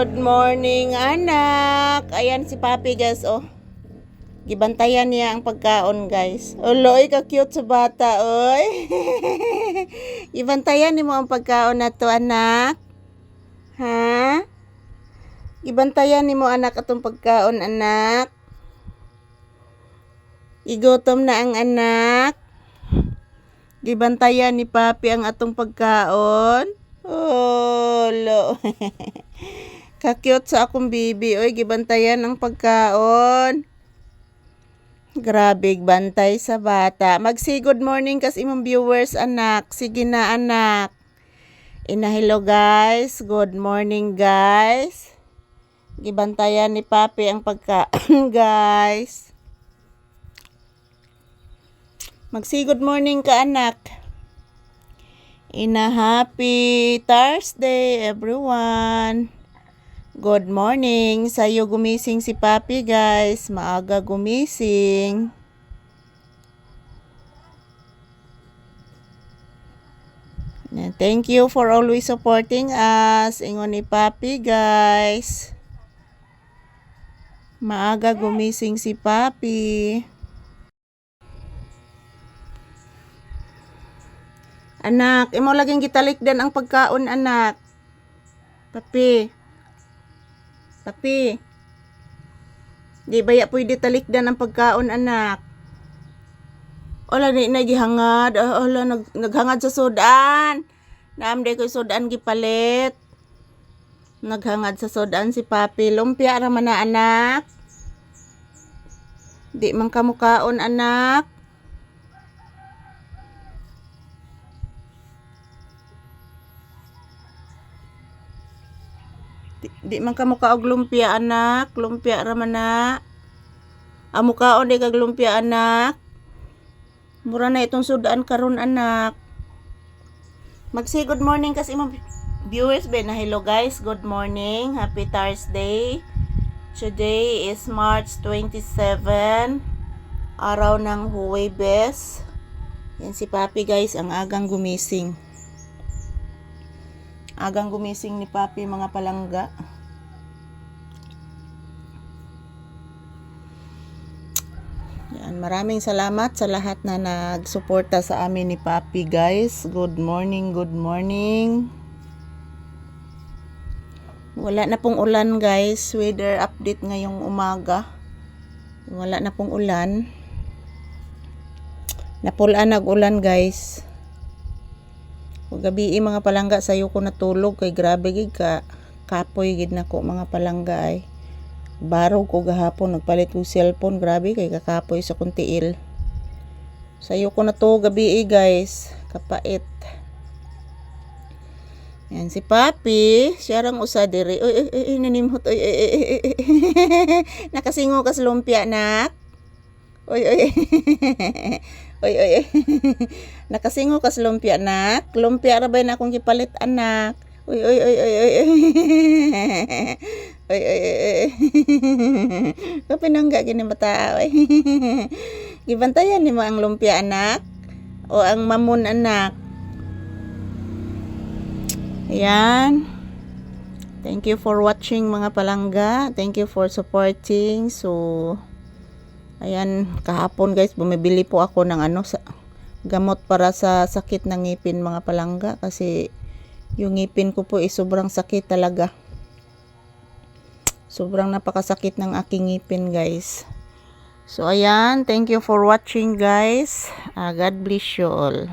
Good morning, anak. Ayan si Papi, guys, oh. Gibantayan niya ang pagkaon, guys. Uloy, ka-cute sa bata, oy. Gibantayan ni mo ang pagkaon na to, anak. Ha? Gibantayan ni mo, anak, atong pagkaon, anak. Igutom na ang anak. Gibantayan ni Papi ang atong pagkaon. Oh, lo. Ka-cute sa akong bibi. Oy, gibantayan ang pagkaon. Grabe, bantay sa bata. Magsi good morning kas imong viewers, anak. Sige na, anak. Hello, guys. Good morning, guys. Gibantayan ni Papi ang pagkaon, guys. Magsi good morning ka, anak. Happy Thursday, everyone. Good morning. Sa'yo gumising si Papi, guys. Maaga gumising. Thank you for always supporting us. Ingon ni Papi, guys. Maaga gumising si Papi. Anak, imo laging gitalikdan ang pagkaon, anak. Papi. Papi. Di baya pwede talikdan ang pagkaon, anak. Ola ni nagihangad. Ola naghangad sa sudan. Naamday ko sudan gipalit. Naghangad sa sudan si Papi. Lumpia ra man na, anak. Di man kamukaon, anak. Di man ka mukaog lumpia, anak. Lumpia ra man na. Amukaon di kag lumpia, anak. Mura na itong sudan karon, anak. Magsi good morning kas imong viewers be na. Hello, guys. Good morning. Happy Thursday. Today is March 27. Araw ng Huwebes. Yan si Papi, guys, ang agang gumising. Agang gumising ni Papi, mga palangga. Yan, maraming salamat sa lahat na nagsuporta sa amin ni Papi, guys. Good morning, good morning. Wala na pong ulan, guys. Weather update ngayong umaga. Wala na pong ulan. Napulaan nag-ulan, guys. Gabi mga palangga sayo ko natulog kay grabe gid ka kapoy gid nako mga palangga ay. Baro ko gahapon nagpalit ko cellphone, grabe kay kakapoy sa kuntiil. Sayo ko na to gabi, guys. Kapait. Yan si Papi, siya rang usa diri. Oy nanimhot. Oy. Nakasingo kas lumpia, nak. Oy. Oy. Nakasingo kas lumpia, nak. Lumpia ra bay na akong gipalit, anak. Oy. Oy. Kapinangga gini bata, oy. Gibantayan nimo ang lumpia, anak. O ang mamon, anak. Ayan. Thank you for watching, mga palangga. Thank you for supporting. So, ayan, kahapon, guys, bumibili po ako ng gamot para sa sakit ng ngipin, mga palangga, kasi yung ngipin ko po sobrang sakit talaga. Sobrang napakasakit ng aking ngipin, guys. So ayan, thank you for watching, guys. God bless you all.